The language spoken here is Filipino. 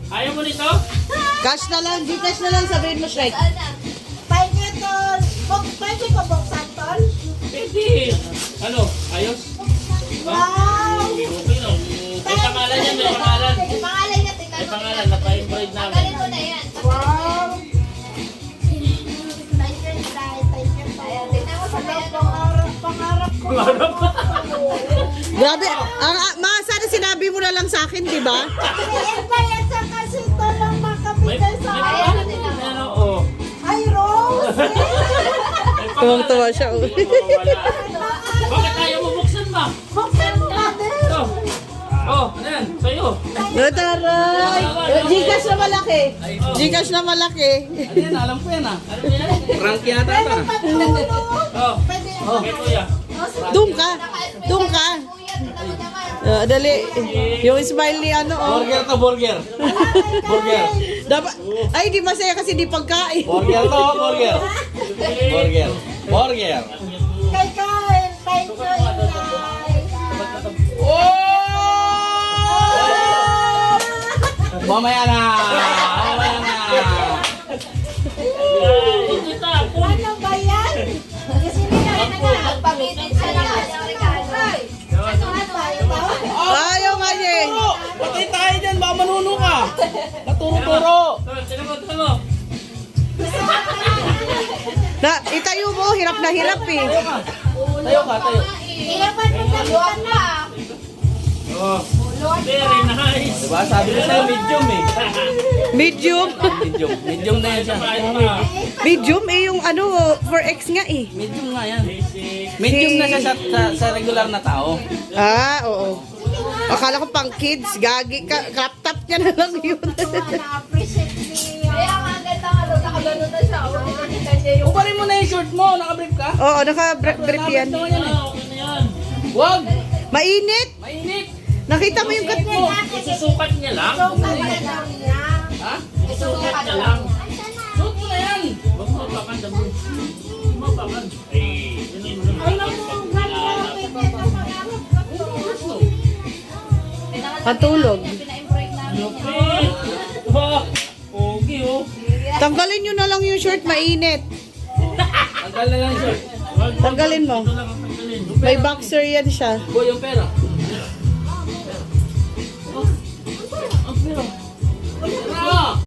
Ayaw mo nito? Cash na lang, Gcash na lang, sabihin mo, Shrek. Pwede tol. Pwede ko buksan tol? Pwede. Ano? Ayos? Wow! Okay na. May pangalan yan, may pangalan. May pangalan niya, tingnan May mo. pangalan, napa-embroid namin. Tanggalin mo na yan. Wow! Thank you, Tay. Thank you, Tay. Ayan, tingnan mo sa may ano. Pangarap ko. Grabe, sana sinabi mo na lang sa akin, di ba? Kaya sa kasi tol ang makapitay sa May akin. pangalan din namin. Ano? Oh. Ay, Rose! May pangalan. Tuwang-tuwa siya. Wala. Bakit ayaw mo buksan ba? Buksan mo natin! Ito. Oh, ano yan? Sa'yo. Taray! Gcash na malaki. Gcash na malaki. Ano yan? Alam ko yan ah. Ano yan? Prank yata ito ah. Patulog! Oh. Pwede Oh, kay kuya. Doon ka. Doon ka. Kuya, tingnan mo naman. Dali. Yung smile ni ano, oh. Burger to burger. Burger. Dapat, ay, di masaya kasi di pagkain. Burger to burger. Burger. Burger. kay Kyle. Thank you, Inay. Mamaya na. Mamaya na. Ito ta. Ano ba yan? Kasi Pamitin siya ng kanyang regalo. Ayaw nga niya eh. Patay tayo dyan. Baka manuno ka. Naturo-turo. Tinan mo. Itayo mo, hirap na hirap eh. Tayo ka, tayo. Hirapan mo sa Luwag na. Oh. Very nice. Diba? Sabi ko sa'yo, medium eh. Medium. Medium. Medium na yan siya. Medium eh, yung ano, 4X nga eh. Medium nga yan. Basic. Medium na siya sa regular na tao. Oo. Akala ko pang kids, gagi ka, crop top niya na lang yun. na-appreciate niya. Kaya nga ang ganda nga daw, nakagano na siya. O, nakikita niya yung... Ubarin mo na yung short mo. Nakabrief ka? Oo, naka-brief yan. Naman yan eh. Okay na yan. Wag. Mainit! Mainit. Nakita mo yung gat mo. Isusukat niya lang. So, kaya lang niya. Ha? Isusukat niya lang. Suot mo na yan. Huwag mo mapakan, damo. Mapakan. Eh, yun yung Alam mo, malapit na ito pangarap ko to. Patulog. Pina-embroid namin. Lupit. Wah. Pogi oh. Tanggalin nyo na lang yung shirt, mainit. Tanggal na lang yung short. Tanggalin mo. Ito lang ang tanggalin. May boxer yan siya. Boy, yung pera. Ang pera. Pera.